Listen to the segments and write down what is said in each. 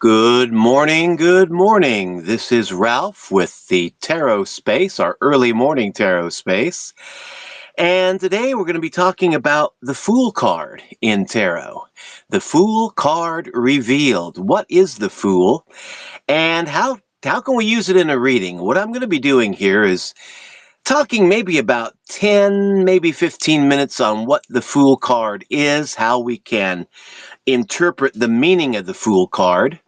Good morning, good morning. This is Ralph with the Tarot Space, our early morning Tarot Space. And today we're going to be talking about the Fool card in Tarot. The Fool card revealed. What is the Fool? And how can we use it in a reading? What I'm going to be doing here is talking maybe about 10, maybe 15 minutes on what the Fool card is, how we can interpret the meaning of the Fool card.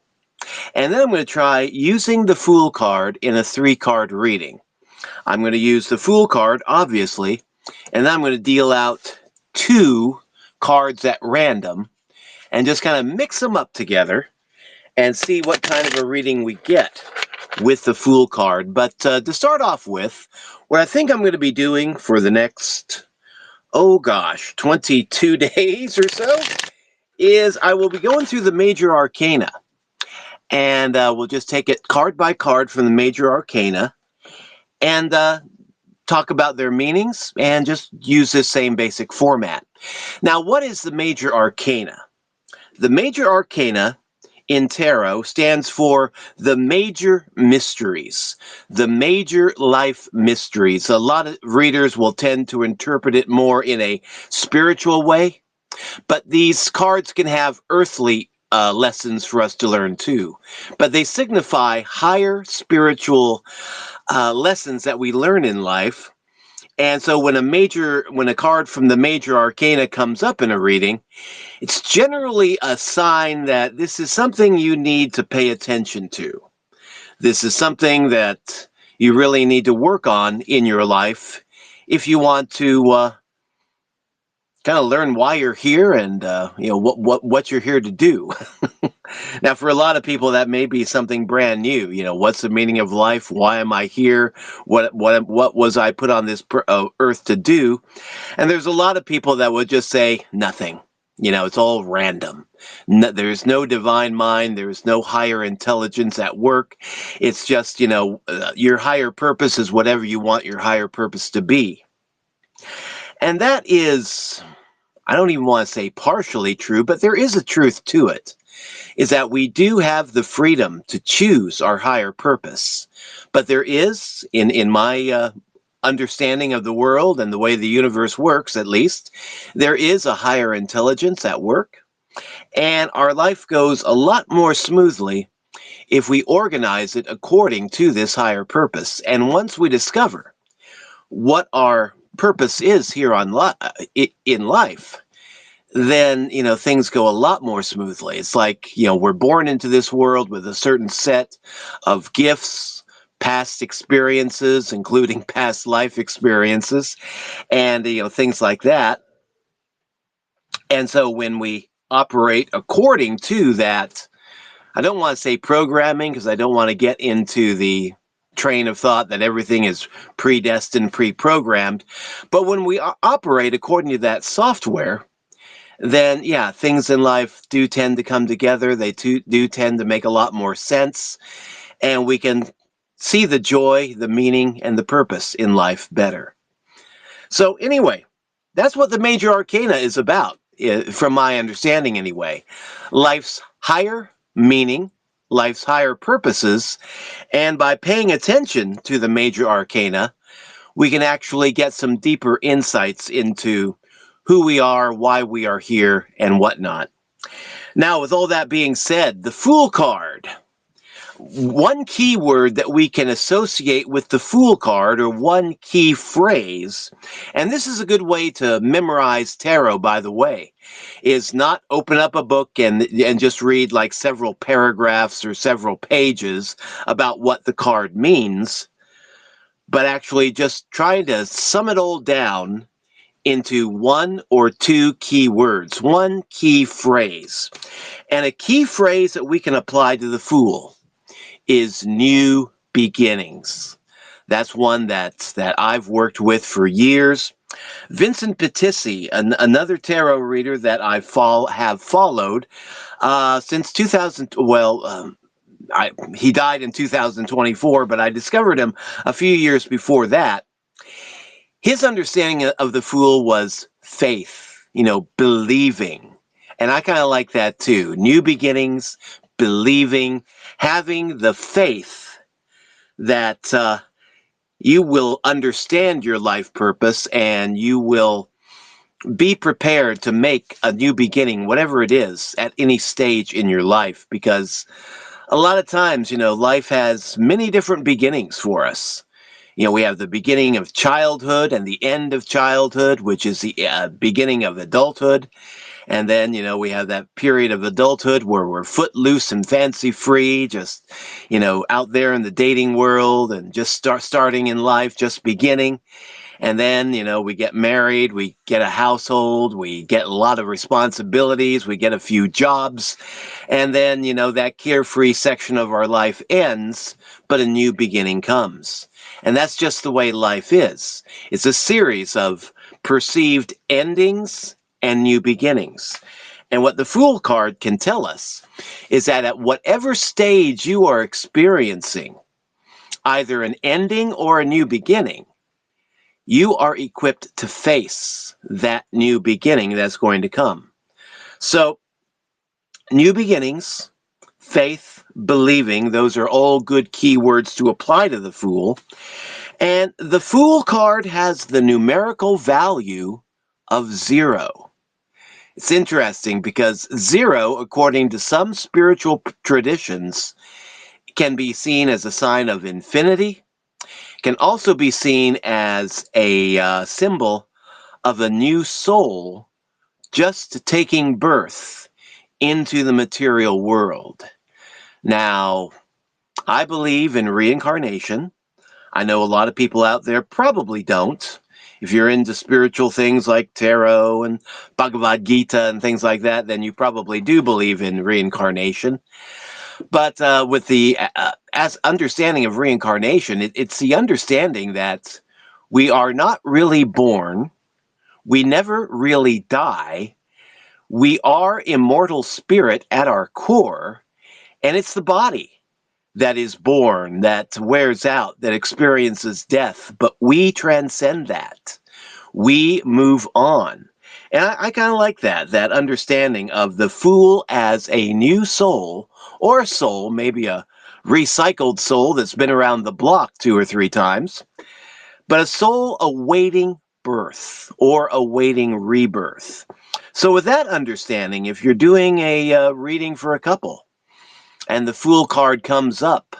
And then I'm going to try using the Fool card in a 3-card reading. I'm going to use the Fool card, obviously, and then I'm going to deal out 2 cards at random and just kind of mix them up together and see what kind of a reading we get with the Fool card. But to start off with, what I think I'm going to be doing for the next, 22 days or so, is I will be going through the Major Arcana. And we'll just take it card by card from the Major Arcana and talk about their meanings and just use this same basic format. Now, what is the Major Arcana? The Major Arcana in Tarot stands for the major mysteries, the major life mysteries. A lot of readers will tend to interpret it more in a spiritual way, but these cards can have earthly lessons for us to learn too. But they signify higher spiritual lessons that we learn in life. And so when a card from the Major Arcana comes up in a reading, it's generally a sign that this is something you need to pay attention to. This is something that you really need to work on in your life if you want to kind of learn why you're here and what you're here to do. Now, for a lot of people, that may be something brand new. What's the meaning of life? Why am I here? What was I put on this earth to do? And there's a lot of people that would just say nothing. It's all random. There's no divine mind. There's no higher intelligence at work. It's just, your higher purpose is whatever you want your higher purpose to be. And that is, I don't even want to say partially true, but there is a truth to it, is that we do have the freedom to choose our higher purpose. But there is, in my understanding of the world and the way the universe works, at least, there is a higher intelligence at work. And our life goes a lot more smoothly if we organize it according to this higher purpose. And once we discover what our purpose is here in life, then, things go a lot more smoothly. It's like, we're born into this world with a certain set of gifts, past experiences, including past life experiences, and, things like that. And so when we operate according to that, I don't want to say programming, because I don't want to get into the train of thought that everything is predestined, pre-programmed. But when we operate according to that software, then, yeah, things in life do tend to come together. They do tend to make a lot more sense. And we can see the joy, the meaning, and the purpose in life better. So anyway, that's what the Major Arcana is about, from my understanding anyway. Life's higher meaning, life's higher purposes, and by paying attention to the Major Arcana, we can actually get some deeper insights into who we are, why we are here, and whatnot. Now, with all that being said, the Fool card. One key word that we can associate with the Fool card, or one key phrase, and this is a good way to memorize tarot, by the way, is not open up a book and just read like several paragraphs or several pages about what the card means, but actually just try to sum it all down into 1 or 2 key words, one key phrase. And a key phrase that we can apply to the Fool is new beginnings. That's one that I've worked with for years. Vincent Petissi, another tarot reader that I have followed since 2000. He died in 2024, but I discovered him a few years before that. His understanding of the Fool was faith, believing. And I kind of like that too. New beginnings, believing, having the faith that you will understand your life purpose and you will be prepared to make a new beginning, whatever it is, at any stage in your life. Because a lot of times, life has many different beginnings for us. We have the beginning of childhood and the end of childhood, which is the beginning of adulthood. And then, we have that period of adulthood where we're footloose and fancy free, just, out there in the dating world and just starting in life, just beginning. And then, we get married, we get a household, we get a lot of responsibilities, we get a few jobs. And then, that carefree section of our life ends, but a new beginning comes. And that's just the way life is. It's a series of perceived endings and new beginnings. And what the Fool card can tell us is that at whatever stage you are experiencing either an ending or a new beginning, you are equipped to face that new beginning that's going to come. So, new beginnings, faith, believing, those are all good keywords to apply to the Fool. And the Fool card has the numerical value of 0. It's interesting because 0, according to some spiritual traditions, can be seen as a sign of infinity, can also be seen as a symbol of a new soul just taking birth into the material world. Now, I believe in reincarnation. I know a lot of people out there probably don't. If you're into spiritual things like tarot and Bhagavad Gita and things like that, then you probably do believe in reincarnation. But with the as understanding of reincarnation, it's the understanding that we are not really born, we never really die, we are immortal spirit at our core, and it's the body that is born, that wears out, that experiences death, but we transcend that. We move on. And I kind of like that understanding of the Fool as a new soul, or a soul, maybe a recycled soul that's been around the block 2 or 3 times, but a soul awaiting birth or awaiting rebirth. So with that understanding, if you're doing a reading for a couple, and the Fool card comes up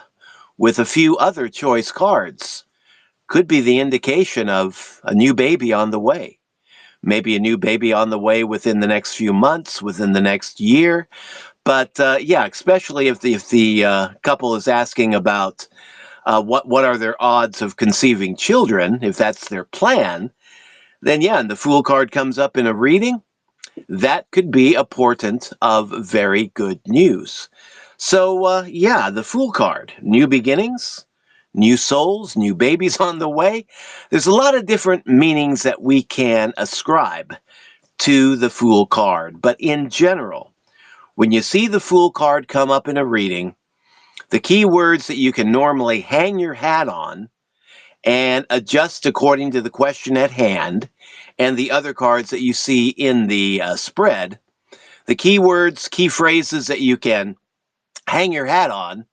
with a few other choice cards, could be the indication of a new baby on the way. Maybe a new baby on the way within the next few months, within the next year. But yeah, especially if the couple is asking about what are their odds of conceiving children, if that's their plan, then yeah, and the Fool card comes up in a reading, that could be a portent of very good news. So yeah, the Fool card, new beginnings, new souls, new babies on the way. There's a lot of different meanings that we can ascribe to the Fool card. But in general, when you see the Fool card come up in a reading, the key words that you can normally hang your hat on and adjust according to the question at hand and the other cards that you see in the spread, the key words, key phrases that you can hang your hat on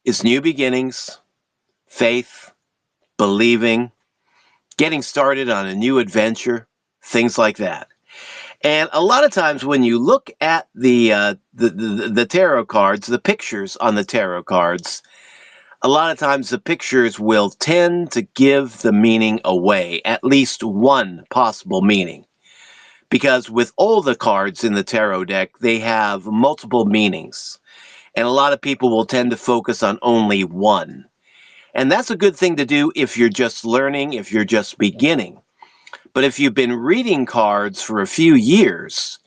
is new beginnings, faith, believing, getting started on a new adventure, things like that. And a lot of times when you look at the tarot cards, the pictures on the tarot cards, a lot of times the pictures will tend to give the meaning away, at least one possible meaning. Because with all the cards in the tarot deck, they have multiple meanings. And a lot of people will tend to focus on only one. And that's a good thing to do if you're just learning, if you're just beginning. But if you've been reading cards for a few years,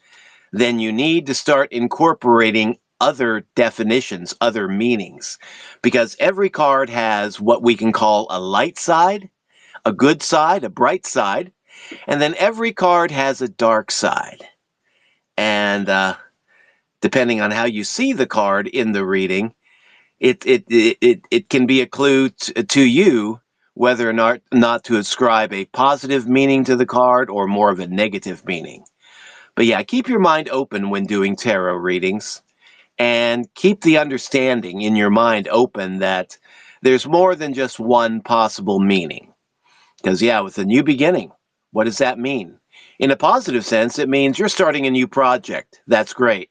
then you need to start incorporating other definitions, other meanings. Because every card has what we can call a light side, a good side, a bright side, and then every card has a dark side. And depending on how you see the card in the reading, it can be a clue to you whether or not to ascribe a positive meaning to the card or more of a negative meaning. But yeah, keep your mind open when doing tarot readings. and keep the understanding in your mind open that there's more than just one possible meaning. Because, yeah, with a new beginning, what does that mean? In a positive sense, it means you're starting a new project. That's great.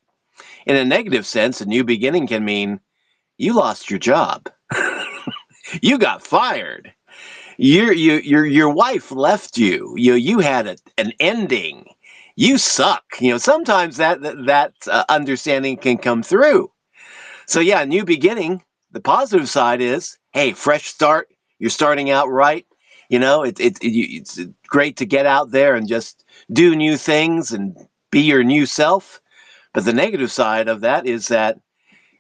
In a negative sense, a new beginning can mean you lost your job. You got fired. Your wife left you. You had an ending. You suck. Sometimes that understanding can come through. So yeah, new beginning. The positive side is, hey, fresh start. You're starting out right. It's great to get out there and just do new things and be your new self. But the negative side of that is that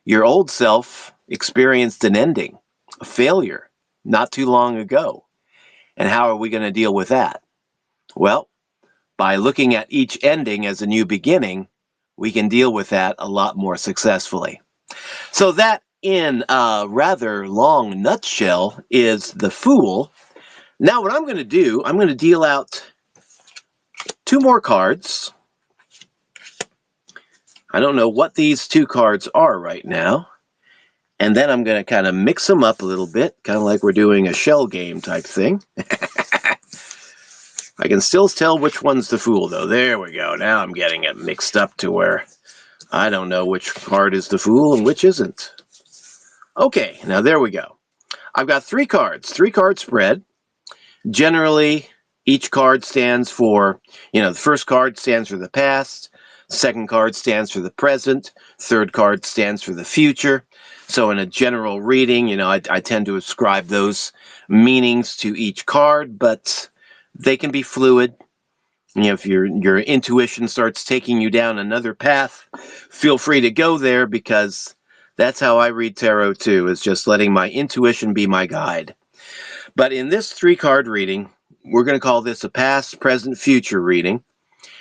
your old self experienced an ending, a failure, not too long ago. And how are we going to deal with that? Well, by looking at each ending as a new beginning, we can deal with that a lot more successfully. So that, in a rather long nutshell, is the Fool. Now what I'm going to do, I'm going to deal out 2 more cards. I don't know what these 2 cards are right now. And then I'm going to kind of mix them up a little bit, kind of like we're doing a shell game type thing. I can still tell which one's the Fool, though. There we go. Now I'm getting it mixed up to where I don't know which card is the Fool and which isn't. Okay, now there we go. I've got 3 cards, 3-card spread. Generally, each card stands for, the first card stands for the past, second card stands for the present, third card stands for the future. So in a general reading, I tend to ascribe those meanings to each card, but they can be fluid. If your intuition starts taking you down another path, feel free to go there, because that's how I read tarot too, is just letting my intuition be my guide. But in this 3-card reading, we're going to call this a past, present, future reading.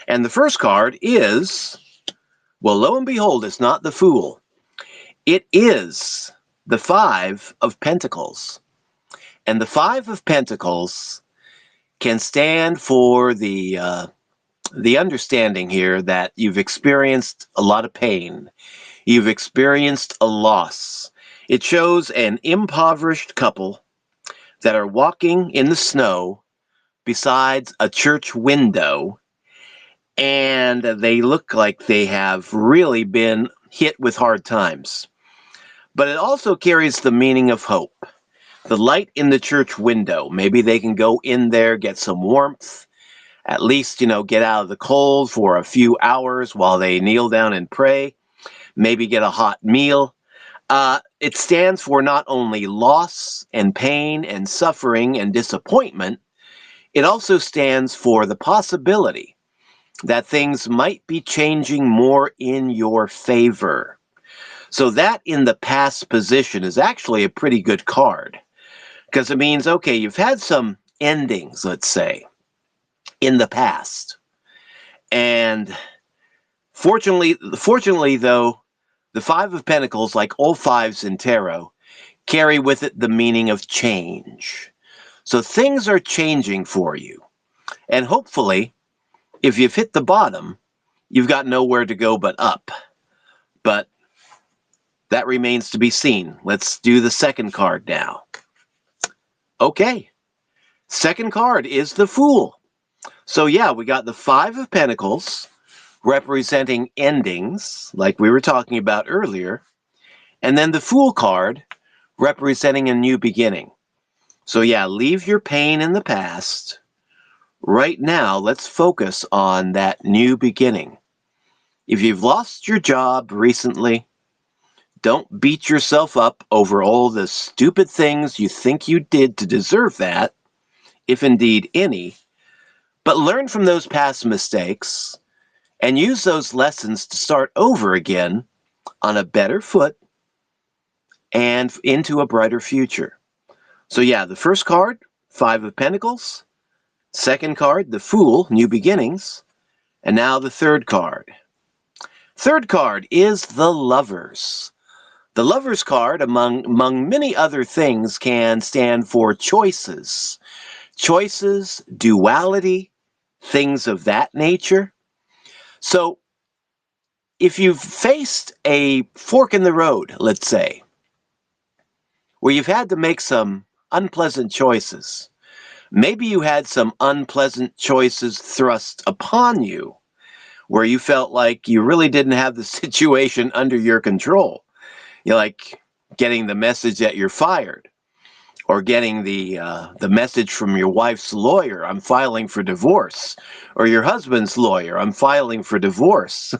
And the first card is, well, lo and behold, it's not the Fool. It is the 5 of Pentacles. And the 5 of Pentacles can stand for the understanding here that you've experienced a lot of pain. You've experienced a loss. It shows an impoverished couple that are walking in the snow besides a church window, and they look like they have really been hit with hard times. But it also carries the meaning of hope. The light in the church window. Maybe they can go in there, get some warmth, at least, get out of the cold for a few hours while they kneel down and pray. Maybe get a hot meal. It stands for not only loss and pain and suffering and disappointment, it also stands for the possibility that things might be changing more in your favor. So that in the past position is actually a pretty good card, because it means, okay, you've had some endings, let's say, in the past. And fortunately though, the 5 of Pentacles, like all 5s in tarot, carry with it the meaning of change. So things are changing for you. And hopefully, if you've hit the bottom, you've got nowhere to go but up. But that remains to be seen. Let's do the second card now. Okay. Second card is the Fool. So yeah, we got the 5 of Pentacles representing endings, like we were talking about earlier, and then the Fool card representing a new beginning. So yeah, leave your pain in the past. Right now, let's focus on that new beginning. If you've lost your job recently, don't beat yourself up over all the stupid things you think you did to deserve that, if indeed any, but learn from those past mistakes and use those lessons to start over again on a better foot and into a brighter future. So yeah, the first card, 5 of Pentacles. Second card, the Fool, new beginnings. And now the third card. Third card is the Lovers. The Lovers card, among many other things, can stand for choices. Choices, duality, things of that nature. So if you've faced a fork in the road, let's say, where you've had to make some unpleasant choices, maybe you had some unpleasant choices thrust upon you, where you felt like you really didn't have the situation under your control. You like getting the message that you're fired, or getting the message from your wife's lawyer, I'm filing for divorce, or your husband's lawyer, I'm filing for divorce.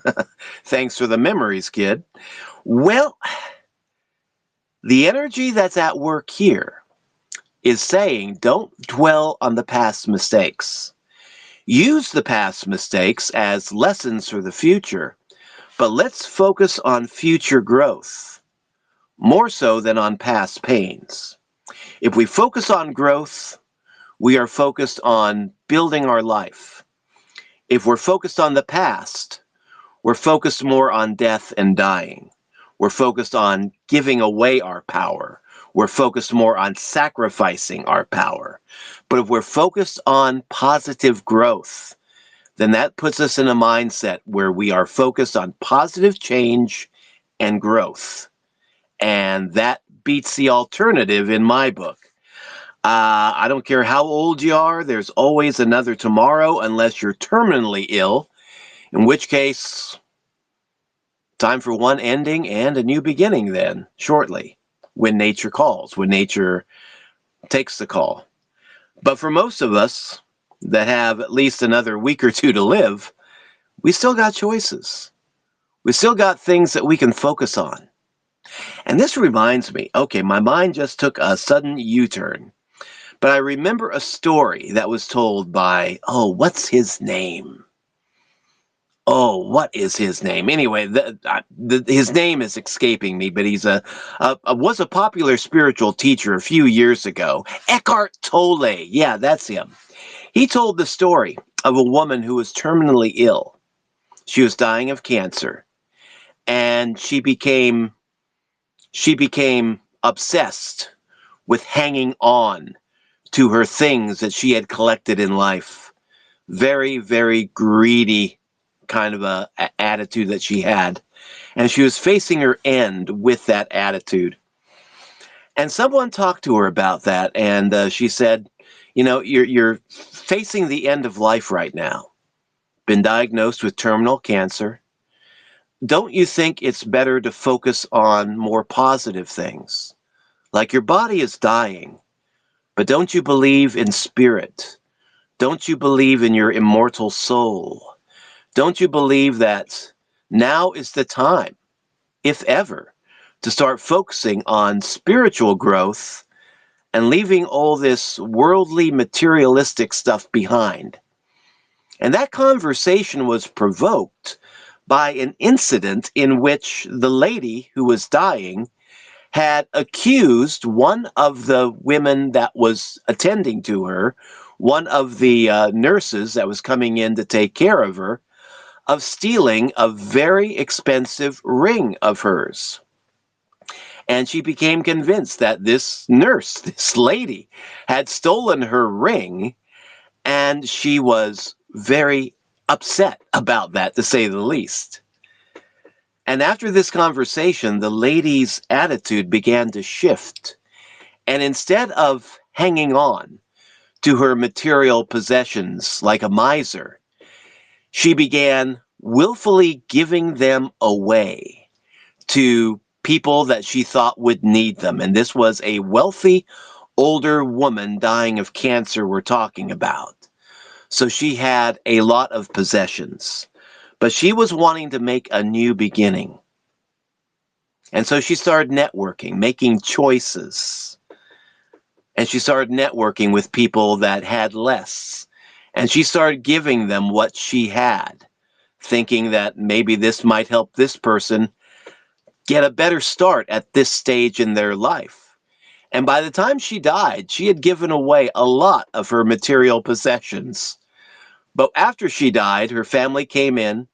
Thanks for the memories, kid. Well, the energy that's at work here is saying don't dwell on the past mistakes. Use the past mistakes as lessons for the future, but let's focus on future growth, more so than on past pains. If we focus on growth, we are focused on building our life. If we're focused on the past, we're focused more on death and dying. We're focused on giving away our power. We're focused more on sacrificing our power. But if we're focused on positive growth, then that puts us in a mindset where we are focused on positive change and growth. And that beats the alternative in my book. I don't care how old you are, there's always another tomorrow unless you're terminally ill, in which case, time for one ending and a new beginning then, shortly, when nature calls, when nature takes the call. But for most of us that have at least another week or two to live, we still got choices. We still got things that we can focus on. And this reminds me, okay, my mind just took a sudden U-turn. But I remember a story that was told by, what's his name? What is his name? Anyway, his name is escaping me, but he's was a popular spiritual teacher a few years ago. Eckhart Tolle. Yeah, that's him. He told the story of a woman who was terminally ill. She was dying of cancer, and she became obsessed with hanging on to her things that she had collected in life. Very, very greedy kind of a attitude that she had. And she was facing her end with that attitude. And someone talked to her about that, and she said, you're facing the end of life right now. Been diagnosed with terminal cancer. Don't you think it's better to focus on more positive things? Like your body is dying, but don't you believe in spirit? Don't you believe in your immortal soul? Don't you believe that now is the time, if ever, to start focusing on spiritual growth and leaving all this worldly materialistic stuff behind? And that conversation was provoked by an incident in which the lady who was dying had accused one of the women that was attending to her, one of the nurses that was coming in to take care of her, of stealing a very expensive ring of hers. And she became convinced that this nurse, this lady, had stolen her ring, and she was very upset about that, to say the least. And after this conversation, the lady's attitude began to shift. And instead of hanging on to her material possessions like a miser, she began willfully giving them away to people that she thought would need them. And this was a wealthy, older woman dying of cancer we're talking about. So she had a lot of possessions, but she was wanting to make a new beginning. And so she started networking, making choices. And she started networking with people that had less. And she started giving them what she had, thinking that maybe this might help this person get a better start at this stage in their life. And by the time she died, she had given away a lot of her material possessions. But after she died, her family came in,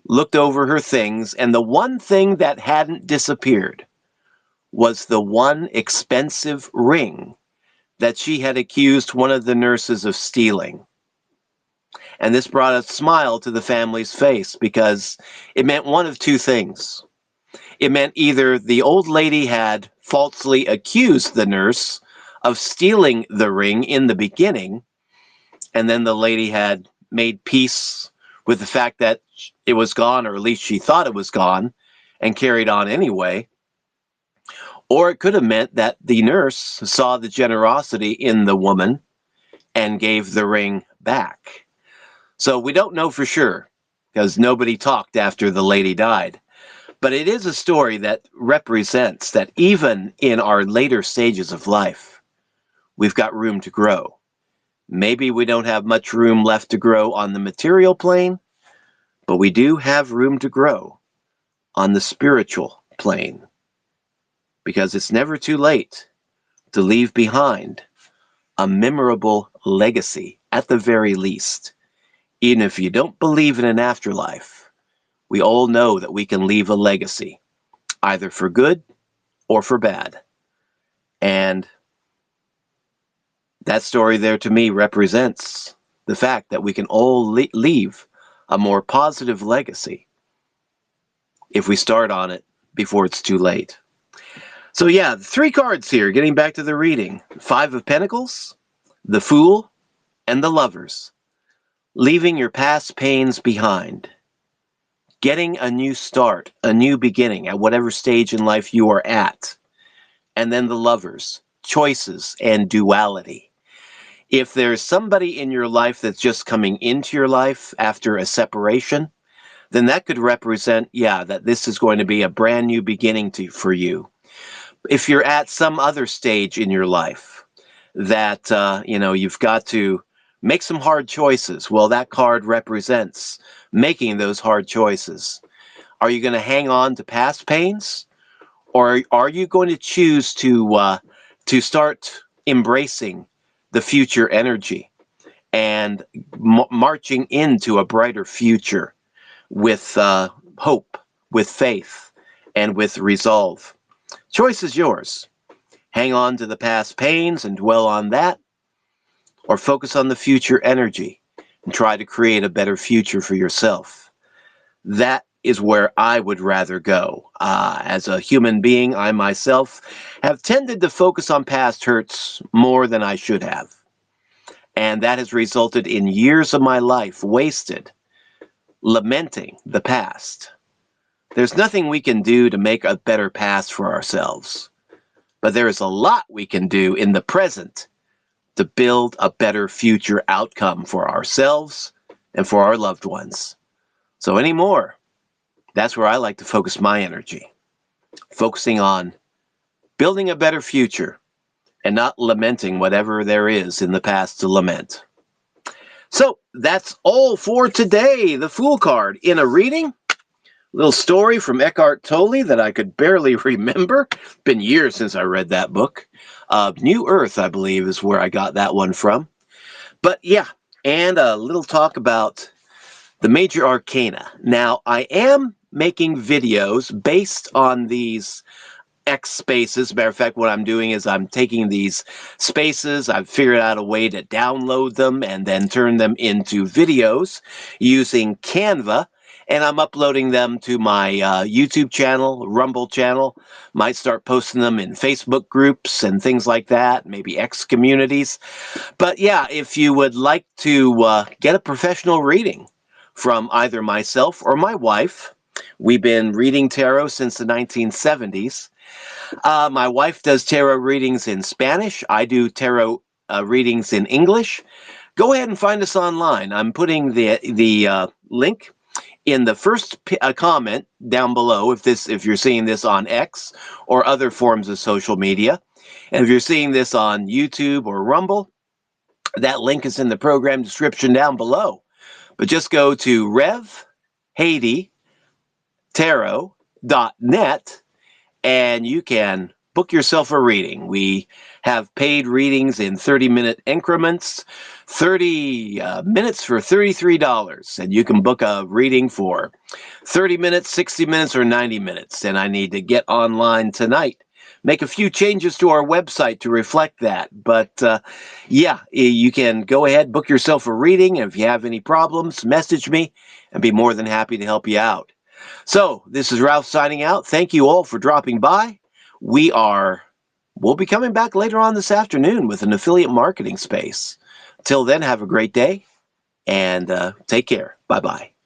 looked over her things, and the one thing that hadn't disappeared was the one expensive ring that she had accused one of the nurses of stealing. And this brought a smile to the family's face because it meant one of two things. It meant either the old lady had falsely accused the nurse of stealing the ring in the beginning, and then the lady had made peace with the fact that it was gone, or at least she thought it was gone, and carried on anyway. Or it could have meant that the nurse saw the generosity in the woman and gave the ring back. So we don't know for sure, because nobody talked after the lady died. But it is a story that represents that even in our later stages of life, we've got room to grow. Maybe we don't have much room left to grow on the material plane, but we do have room to grow on the spiritual plane. Because it's never too late to leave behind a memorable legacy, at the very least. Even if you don't believe in an afterlife, we all know that we can leave a legacy, either for good or for bad. And that story there to me represents the fact that we can all leave a more positive legacy if we start on it before it's too late. So yeah, 3 cards here, getting back to the reading. 5 of Pentacles, the Fool, and the Lovers. Leaving your past pains behind. Getting a new start, a new beginning at whatever stage in life you are at. And then the Lovers, choices and duality. If there's somebody in your life that's just coming into your life after a separation, then that could represent, that this is going to be a brand new beginning for you. If you're at some other stage in your life that, you've got to make some hard choices, well, that card represents making those hard choices. Are you going to hang on to past pains? Or are you going to choose to start embracing the future energy and marching into a brighter future with hope, with faith, and with resolve? Choice is yours. Hang on to the past pains and dwell on that, or focus on the future energy and try to create a better future for yourself. That is where I would rather go. As a human being, I myself have tended to focus on past hurts more than I should have. And that has resulted in years of my life wasted lamenting the past. There's nothing we can do to make a better past for ourselves. But there is a lot we can do in the present to build a better future outcome for ourselves and for our loved ones. So anymore, that's where I like to focus my energy. Focusing on building a better future and not lamenting whatever there is in the past to lament. So that's all for today. The Fool card in a reading. Little story from Eckhart Tolle that I could barely remember. Been years since I read that book. New Earth, I believe, is where I got that one from. But yeah, and a little talk about the Major Arcana. Now, I am making videos based on these X spaces. Matter of fact, what I'm doing is I'm taking these spaces, I've figured out a way to download them and then turn them into videos using Canva, and I'm uploading them to my YouTube channel, Rumble channel. Might start posting them in Facebook groups and things like that, maybe X communities. But yeah, if you would like to get a professional reading from either myself or my wife, we've been reading tarot since the 1970s. My wife does tarot readings in Spanish. I do tarot readings in English. Go ahead and find us online. I'm putting the link in the first comment down below if you're seeing this on X or other forms of social media. And if you're seeing this on YouTube or Rumble, that link is in the program description down below. But just go to revhadytarot.net and you can book yourself a reading. We have paid readings in 30-minute increments, 30 minutes for $33. And you can book a reading for 30 minutes, 60 minutes, or 90 minutes. And I need to get online tonight make a few changes to our website to reflect that. But yeah, you can go ahead, book yourself a reading. And if you have any problems, message me and be more than happy to help you out. So this is Ralph signing out. Thank you all for dropping by. We'll be coming back later on this afternoon with an affiliate marketing space. Till then, have a great day and take care. Bye-bye.